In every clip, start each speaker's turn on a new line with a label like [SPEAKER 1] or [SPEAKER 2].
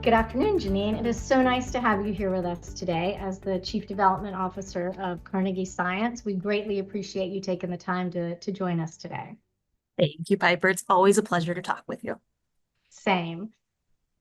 [SPEAKER 1] Good afternoon, Jeanine. It is so nice to have you here with us today as the Chief Development Officer of Carnegie Science. We greatly appreciate you taking the time to join us today.
[SPEAKER 2] Thank you, Piper. It's always a pleasure to talk with you.
[SPEAKER 1] Same.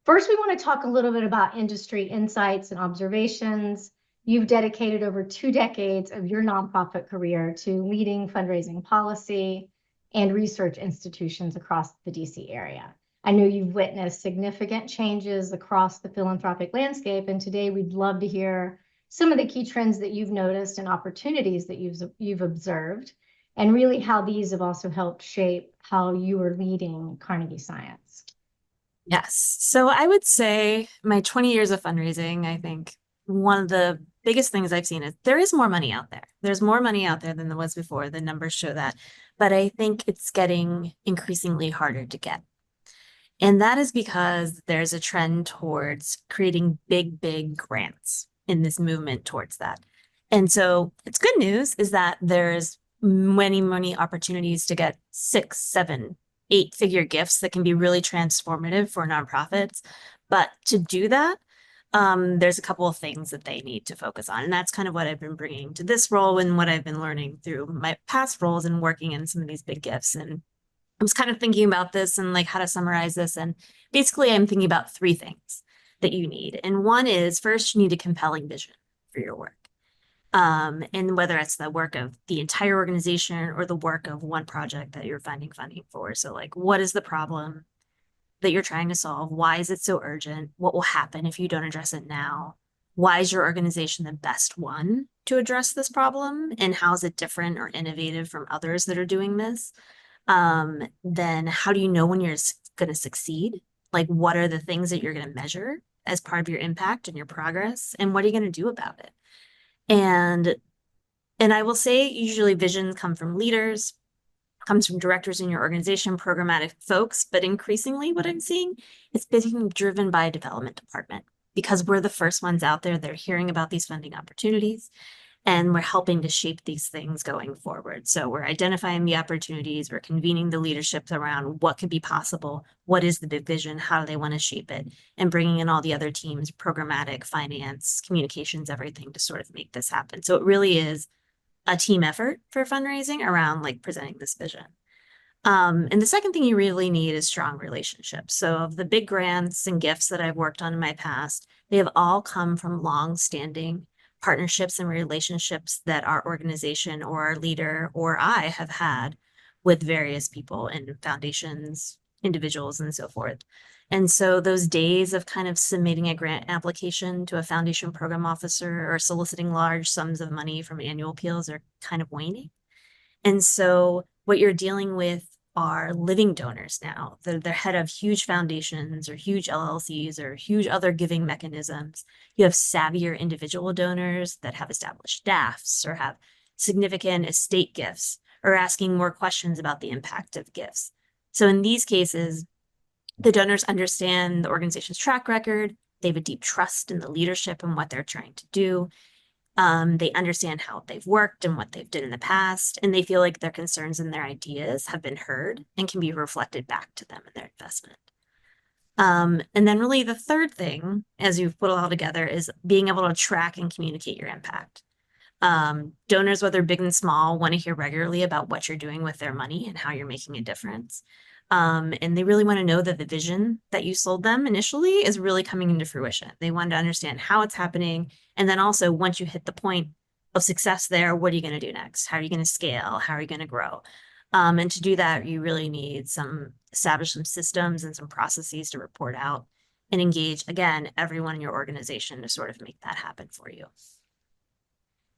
[SPEAKER 1] First, we want to talk a little bit about industry insights and observations. You've dedicated over 2 decades of your nonprofit career to leading fundraising policy and research institutions across the DC area. I know you've witnessed significant changes across the philanthropic landscape, and today we'd love to hear some of the key trends that you've noticed and opportunities that you've observed, and really how these have also helped shape how you are leading Carnegie Science.
[SPEAKER 2] Yes. So I would say my 20 years of fundraising, I think one of the biggest things I've seen is there is more money out there. There's more money out there than there was before. The numbers show that. But I think it's getting increasingly harder to get. And that is because there's a trend towards creating big grants in this movement towards that. And so it's good news is that there's many opportunities to get 6, 7, 8-figure gifts that can be really transformative for nonprofits. But to do that, there's a couple of things that they need to focus on. And that's kind of what I've been bringing to this role and what I've been learning through my past roles and working in some of these big gifts. And I was kind of thinking about this and like how to summarize this. And basically, I'm thinking about 3 things that you need. And one is first, you need a compelling vision for your work. And whether it's the work of the entire organization or the work of one project that you're finding funding for. So like, what is the problem that you're trying to solve? Why is it so urgent? What will happen if you don't address it now? Why is your organization the best one to address this problem? And how is it different or innovative from others that are doing this? Then how do you know when you're going to succeed? Like, what are the things that you're going to measure as part of your impact and your progress? And what are you going to do about it? And I will say usually visions come from leaders, comes from directors in your organization, programmatic folks, but increasingly what I'm seeing is being driven by a development department because we're the first ones out there. They're hearing about these funding opportunities and we're helping to shape these things going forward. So we're identifying the opportunities, we're convening the leadership around what could be possible, what is the big vision, how do they want to shape it, and bringing in all the other teams, programmatic, finance, communications, everything to sort of make this happen. So it really is a team effort for fundraising around like presenting this vision. And the second thing you really need is strong relationships. So of the big grants and gifts that I've worked on in my past, they have all come from long-standing partnerships and relationships that our organization or our leader or I have had with various people and foundations, individuals, and so forth. And so those days of kind of submitting a grant application to a foundation program officer or soliciting large sums of money from annual appeals are kind of waning. And so what you're dealing with are living donors now. They're head of huge foundations or huge LLCs or huge other giving mechanisms. You have savvier individual donors that have established staffs or have significant estate gifts or asking more questions about the impact of gifts. So in these cases, the donors understand the organization's track record. They have a deep trust in the leadership and what they're trying to do. They understand how they've worked and what they've done in the past, and they feel like their concerns and their ideas have been heard and can be reflected back to them in their investment. And then really the third thing, as you put it all together, is being able to track and communicate your impact. Donors, whether big and small, want to hear regularly about what you're doing with their money and how you're making a difference. And they really want to know that the vision that you sold them initially is really coming into fruition. They want to understand how it's happening. And then also, once you hit the point of success there, what are you going to do next? How are you going to scale? How are you going to grow? And to do that, you really need establish some systems and some processes to report out and engage, again, everyone in your organization to sort of make that happen for you.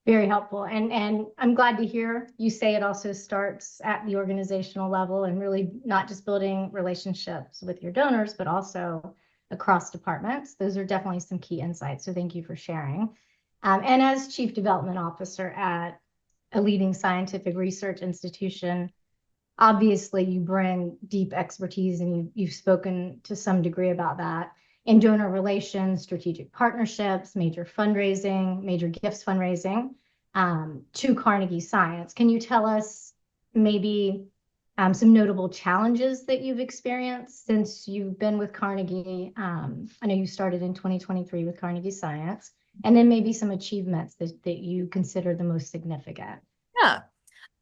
[SPEAKER 1] Very helpful. And I'm glad to hear you say it also starts at the organizational level and really not just building relationships with your donors, but also across departments. Those are definitely some key insights. So thank you for sharing. And as Chief Development Officer at a leading scientific research institution, obviously you bring deep expertise and you've spoken to some degree about that in donor relations, strategic partnerships, major fundraising, major gifts fundraising to Carnegie Science. Can you tell us maybe some notable challenges that you've experienced since you've been with Carnegie. I know you started in 2023 with Carnegie Science, and then maybe some achievements that you consider the most significant.
[SPEAKER 2] Yeah.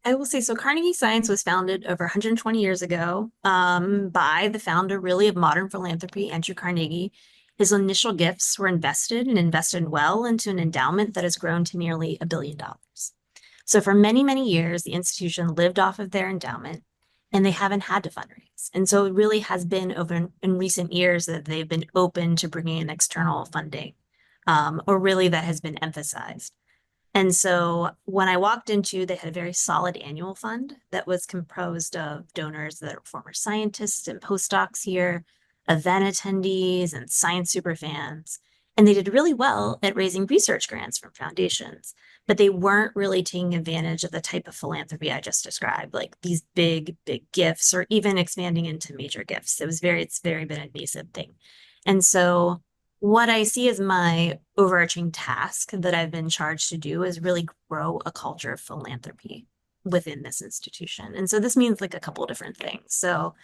[SPEAKER 2] I will say, so Carnegie Science was founded over 120 years ago by the founder, really, of modern philanthropy, Andrew Carnegie. His initial gifts were invested well into an endowment that has grown to nearly $1 billion. So for many, many years, the institution lived off of their endowment and they haven't had to fundraise. And so it really has been over in recent years that they've been open to bringing in external funding, or really that has been emphasized. And so when I walked into, they had a very solid annual fund that was composed of donors that are former scientists and postdocs here, event attendees, and science superfans. And they did really well at raising research grants from foundations, but they weren't really taking advantage of the type of philanthropy I just described, like these big, big gifts, or even expanding into major gifts. It's very been a nascent thing. And so what I see as my overarching task that I've been charged to do is really grow a culture of philanthropy within this institution. And so this means like a couple of different things. So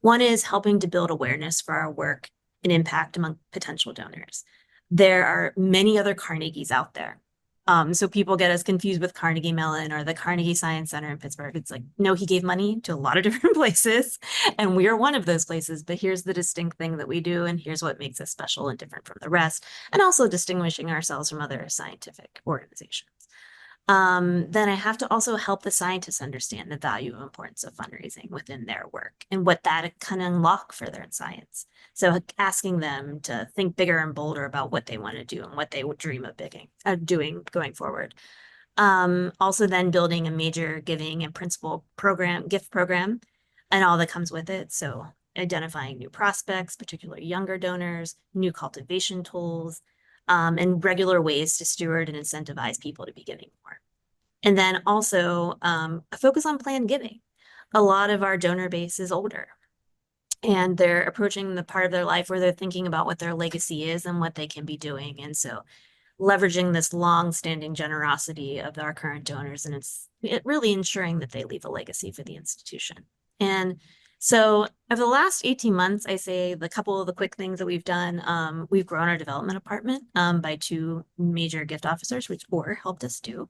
[SPEAKER 2] one is helping to build awareness for our work and impact among potential donors. There are many other Carnegies out there. So people get us confused with Carnegie Mellon or the Carnegie Science Center in Pittsburgh. It's like, no, he gave money to a lot of different places, and we are one of those places. But here's the distinct thing that we do, and here's what makes us special and different from the rest, and also distinguishing ourselves from other scientific organizations. Then I have to also help the scientists understand the value and importance of fundraising within their work and what that can unlock further in science. So asking them to think bigger and bolder about what they want to do and what they would dream of doing going forward. Also then building a major giving and principal program, gift program, and all that comes with it. So identifying new prospects, particularly younger donors, new cultivation tools, and regular ways to steward and incentivize people to be giving more. And then also a focus on planned giving. A lot of our donor base is older, and they're approaching the part of their life where they're thinking about what their legacy is and what they can be doing. And so leveraging this long-standing generosity of our current donors, and it really ensuring that they leave a legacy for the institution. And so over the last 18 months, I say the couple of the quick things that we've done, we've grown our development department by 2 major gift officers, which Orr helped us do.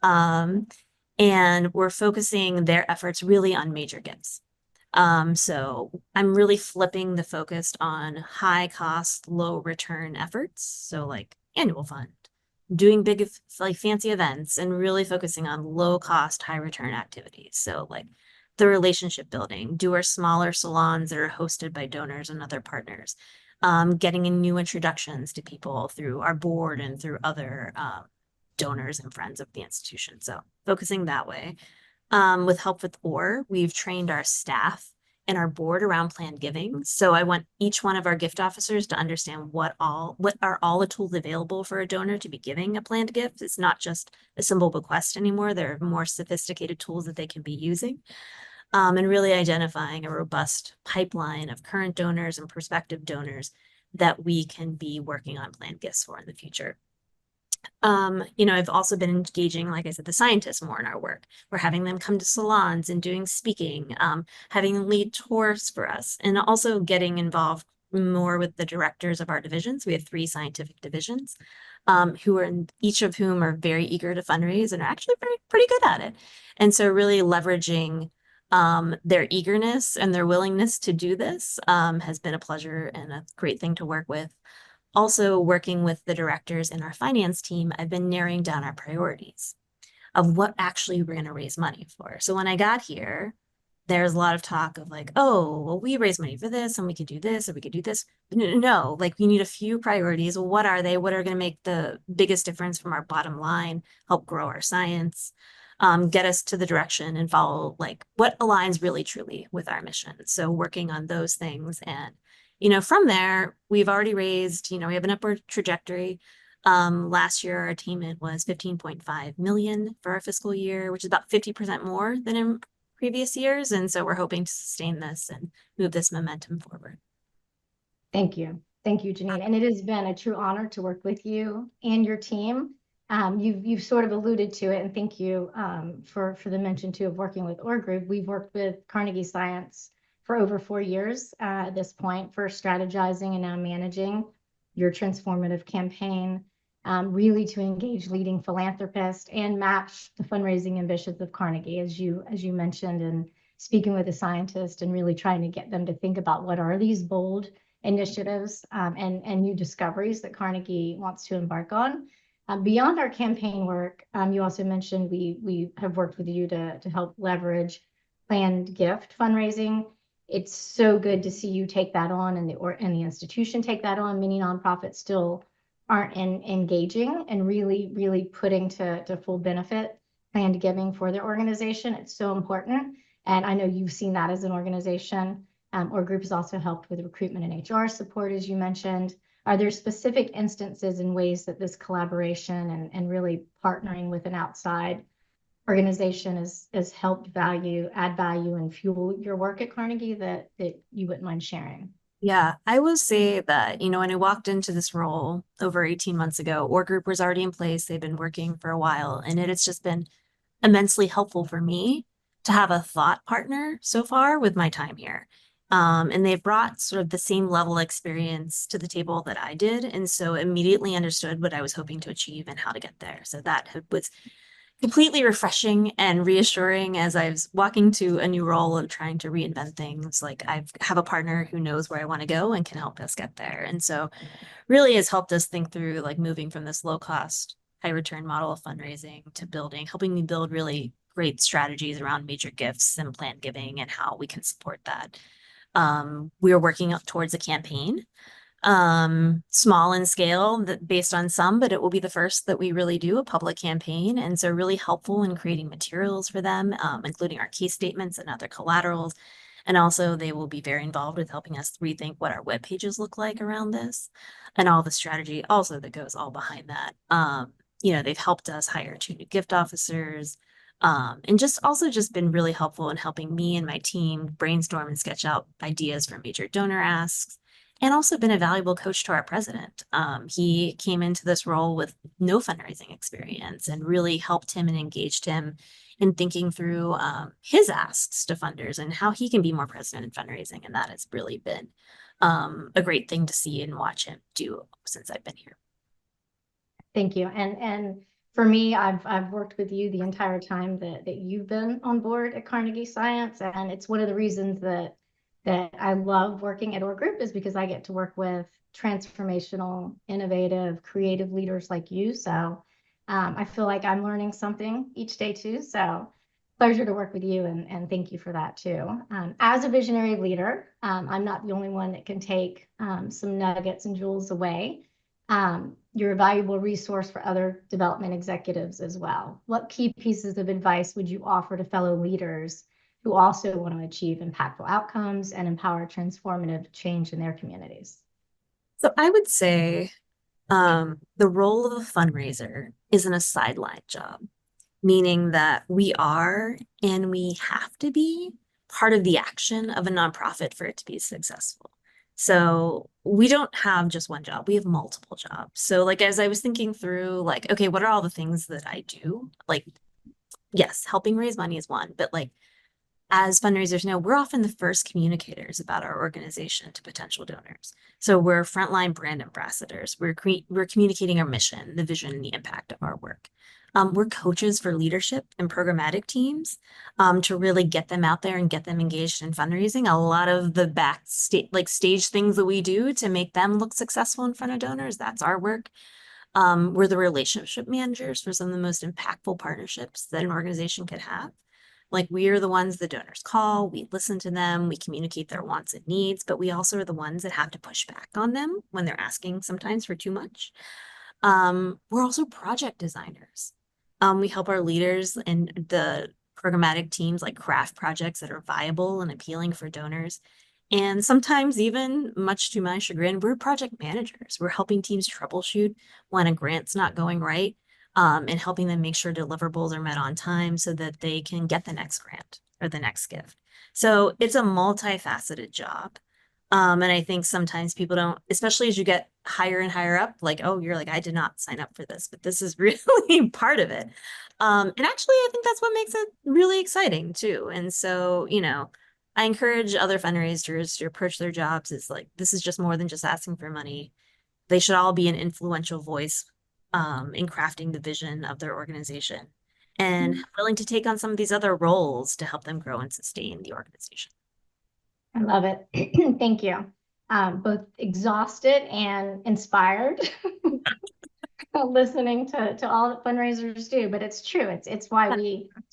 [SPEAKER 2] And we're focusing their efforts really on major gifts. So I'm really flipping the focus on high cost, low return efforts. So like annual fund, doing big, like fancy events, and really focusing on low cost, high return activities. So like the relationship building, do our smaller salons that are hosted by donors and other partners, getting in new introductions to people through our board and through other donors and friends of the institution. So focusing that way. With help with Orr, we've trained our staff and our board around planned giving. So I want each one of our gift officers to understand what are all the tools available for a donor to be giving a planned gift. It's not just a simple bequest anymore. There are more sophisticated tools that they can be using. And really identifying a robust pipeline of current donors and prospective donors that we can be working on planned gifts for in the future. I've also been engaging, like I said, the scientists more in our work. We're having them come to salons and doing speaking, having them lead tours for us, and also getting involved more with the directors of our divisions. We have 3 scientific divisions, each of whom are very eager to fundraise and are actually pretty good at it. And so really leveraging their eagerness and their willingness to do this has been a pleasure and a great thing to work with. Also working with the directors in our finance team, I've been narrowing down our priorities of what actually we're going to raise money for. So when I got here, there's a lot of talk of like, oh, well, we raise money for this and we could do this or we could do this. No, like we need a few priorities. Well, what are they? What are going to make the biggest difference from our bottom line, help grow our science, get us to the direction and follow like what aligns really truly with our mission. So working on those things. And from there, we've already raised, we have an upward trajectory. Last year, our attainment was 15.5 million for our fiscal year, which is about 50% more than in previous years. And so we're hoping to sustain this and move this momentum forward.
[SPEAKER 1] Thank you. Thank you, Jeanine. And it has been a true honor to work with you and your team. You've sort of alluded to it, and thank you for the mention too of working with Orr Group. We've worked with Carnegie Science for over 4 years at this point for strategizing and now managing your transformative campaign, really to engage leading philanthropists and match the fundraising ambitions of Carnegie, as you mentioned, and speaking with a scientist and really trying to get them to think about what are these bold initiatives and new discoveries that Carnegie wants to embark on. Beyond our campaign work, you also mentioned we have worked with you to help leverage planned gift fundraising. It's so good to see you take that on and the institution take that on. Many nonprofits still aren't engaging and really putting to full benefit planned giving for their organization. It's so important. And I know you've seen that as an organization. Orr Group has also helped with recruitment and HR support, as you mentioned. Are there specific instances and ways that this collaboration and really partnering with an outside organization has helped add value and fuel your work at Carnegie that you wouldn't mind sharing?
[SPEAKER 2] Yeah, I will say that, when I walked into this role over 18 months ago, Orr Group was already in place. They've been working for a while, and it's just been immensely helpful for me to have a thought partner so far with my time here. And they've brought sort of the same level of experience to the table that I did. And so immediately understood what I was hoping to achieve and how to get there. So that was completely refreshing and reassuring as I was walking to a new role of trying to reinvent things. Like I have a partner who knows where I want to go and can help us get there. And so really has helped us think through like moving from this low cost, high return model of fundraising to helping me build really great strategies around major gifts and planned giving and how we can support that. We are working towards a campaign, small in scale based on some, but it will be the first that we really do a public campaign. And so really helpful in creating materials for them, including our key statements and other collaterals. And also they will be very involved with helping us rethink what our web pages look like around this and all the strategy also that goes all behind that. They've helped us hire 2 new gift officers, and just been really helpful in helping me and my team brainstorm and sketch out ideas for major donor asks, and also been a valuable coach to our president. He came into this role with no fundraising experience and really helped him and engaged him in thinking through his asks to funders and how he can be more present in fundraising. And that has really been a great thing to see and watch him do since I've been here.
[SPEAKER 1] Thank you. And for me, I've worked with you the entire time that you've been on board at Carnegie Science, and it's one of the reasons that I love working at Orr Group is because I get to work with transformational, innovative, creative leaders like you. So I feel like I'm learning something each day too. So pleasure to work with you, and thank you for that too. As a visionary leader, I'm not the only one that can take some nuggets and jewels away. You're a valuable resource for other development executives as well. What key pieces of advice would you offer to fellow leaders who also want to achieve impactful outcomes and empower transformative change in their communities?
[SPEAKER 2] So I would say the role of a fundraiser isn't a sideline job, meaning that we are and we have to be part of the action of a nonprofit for it to be successful. So we don't have just one job, we have multiple jobs. So like, as I was thinking through like, okay, what are all the things that I do? Like, yes, helping raise money is one, but like, as fundraisers know, we're often the first communicators about our organization to potential donors. So we're frontline brand ambassadors. We're communicating our mission, the vision, and the impact of our work. We're coaches for leadership and programmatic teams to really get them out there and get them engaged in fundraising. A lot of the stage things that we do to make them look successful in front of donors, that's our work. We're the relationship managers for some of the most impactful partnerships that an organization could have. Like, we are the ones the donors call, we listen to them, we communicate their wants and needs, but we also are the ones that have to push back on them when they're asking sometimes for too much. We're also project designers. We help our leaders and the programmatic teams like craft projects that are viable and appealing for donors. And sometimes, even much to my chagrin, we're project managers. We're helping teams troubleshoot when a grant's not going right, and helping them make sure deliverables are met on time so that they can get the next grant or the next gift. So it's a multifaceted job. And I think sometimes people don't, especially as you get higher and higher up, like, oh, you're like, I did not sign up for this, but this is really part of it. And actually, I think that's what makes it really exciting too. And so, I encourage other fundraisers to approach their jobs as like, this is just more than just asking for money. They should all be an influential voice in crafting the vision of their organization and willing to take on some of these other roles to help them grow and sustain the organization.
[SPEAKER 1] I love it. Thank you. Both exhausted and inspired listening to all that fundraisers do, but it's true. It's why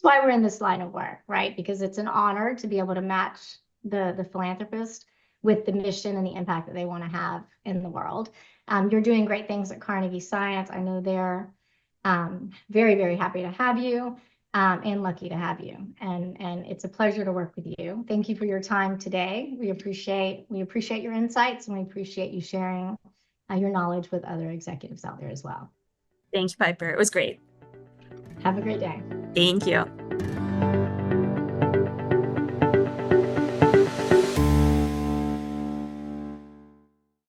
[SPEAKER 1] we're in this line of work, right? Because it's an honor to be able to match the philanthropist with the mission and the impact that they want to have in the world. You're doing great things at Carnegie Science. I know they're very, very happy to have you. And lucky to have you. And it's a pleasure to work with you. Thank you for your time today. We appreciate your insights, and we appreciate you sharing your knowledge with other executives out there as well.
[SPEAKER 2] Thank you, Piper. It was great.
[SPEAKER 1] Have a great day.
[SPEAKER 2] Thank you.